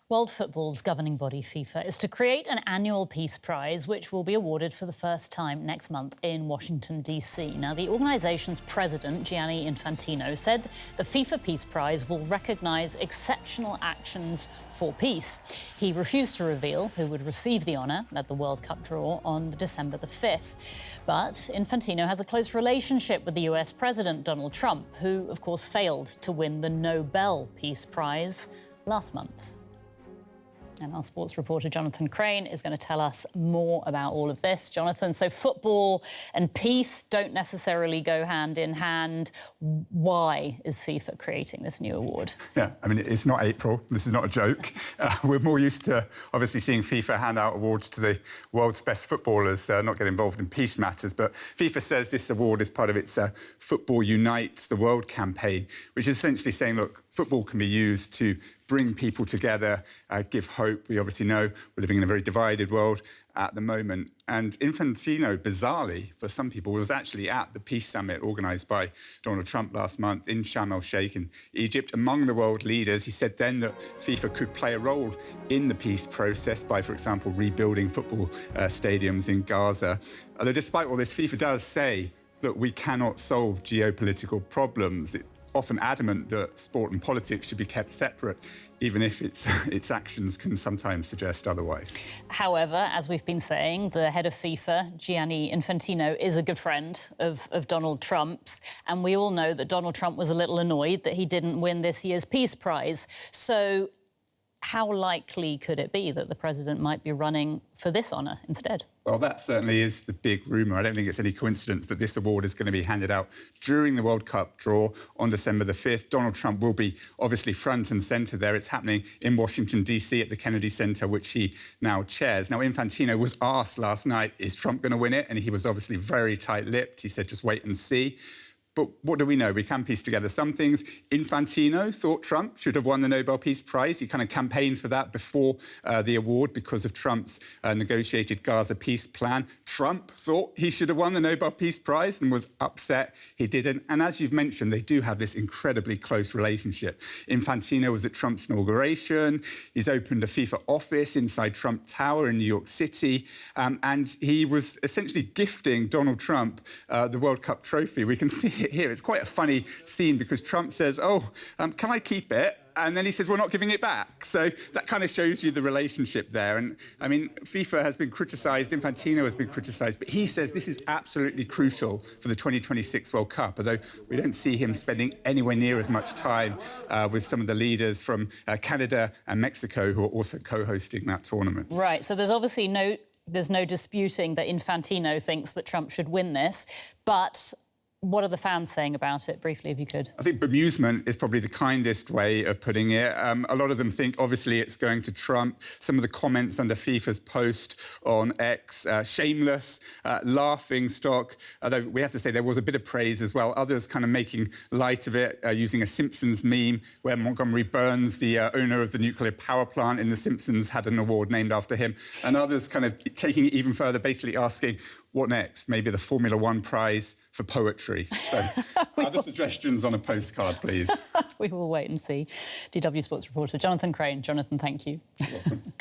World Football's governing body, FIFA, is to create an annual peace prize which will be awarded for the first time next month in Washington, D.C. Now, the organisation's president, Gianni Infantino, said the FIFA Peace Prize will recognise exceptional actions for peace. He refused to reveal who would receive the honour at the World Cup draw on December the 5th. But Infantino has a close relationship with the US President Donald Trump, who, of course, failed to win the Nobel Peace Prize last month. And our sports reporter, Jonathan Crane, is going to tell us more about all of this. Jonathan, so football and peace don't necessarily go hand in hand. Why is FIFA creating this new award? Yeah, I mean, it's not April. This is not a joke. We're more used to, obviously, seeing FIFA hand out awards to the world's best footballers, not get involved in peace matters. But FIFA says this award is part of its Football Unites the World campaign, which is essentially saying, look, football can be used to bring people together, give hope. We obviously know we're living in a very divided world at the moment. And Infantino, bizarrely, for some people, was actually at the Peace Summit organised by Donald Trump last month in Sharm el-Sheikh in Egypt, among the world leaders. He said then that FIFA could play a role in the peace process by, for example, rebuilding football stadiums in Gaza. Although despite all this, FIFA does say, look, we cannot solve geopolitical problems. Often adamant that sport and politics should be kept separate, even if its actions can sometimes suggest otherwise. However, as we've been saying, the head of FIFA, Gianni Infantino, is a good friend of Donald Trump's, and we all know that Donald Trump was a little annoyed that he didn't win this year's Peace Prize. So how likely could it be that the president might be running for this honour instead? Well, that certainly is the big rumour. I don't think it's any coincidence that this award is going to be handed out during the World Cup draw on December the 5th. Donald Trump will be obviously front and centre there. It's happening in Washington, D.C. at the Kennedy Center, which he now chairs. Now, Infantino was asked last night, is Trump going to win it? And he was obviously very tight-lipped. He said, just wait and see. But what do we know? We can piece together some things. Infantino thought Trump should have won the Nobel Peace Prize. He kind of campaigned for that before the award because of Trump's negotiated Gaza peace plan. Trump thought he should have won the Nobel Peace Prize and was upset he didn't. And as you've mentioned, they do have this incredibly close relationship. Infantino was at Trump's inauguration. He's opened a FIFA office inside Trump Tower in New York City. And he was essentially gifting Donald Trump the World Cup trophy. We can see it here. It's quite a funny scene because Trump says, can I keep it? And then he says, we're not giving it back. So that kind of shows you the relationship there. And, I mean, FIFA has been criticised, Infantino has been criticised, but he says this is absolutely crucial for the 2026 World Cup, although we don't see him spending anywhere near as much time with some of the leaders from Canada and Mexico who are also co-hosting that tournament. Right, so there's obviously there's no disputing that Infantino thinks that Trump should win this, but what are the fans saying about it, briefly, if you could? I think bemusement is probably the kindest way of putting it. A lot of them think, obviously, it's going to Trump. Some of the comments under FIFA's post on X, shameless, laughing stock. Although we have to say there was a bit of praise as well. Others kind of making light of it, using a Simpsons meme where Montgomery Burns, the owner of the nuclear power plant in The Simpsons, had an award named after him. And others kind of taking it even further, basically asking, what next? Maybe the Formula One prize for poetry. So other suggestions on a postcard, please. We will wait and see. DW Sports reporter Jonathan Crane. Jonathan, thank you. You're welcome.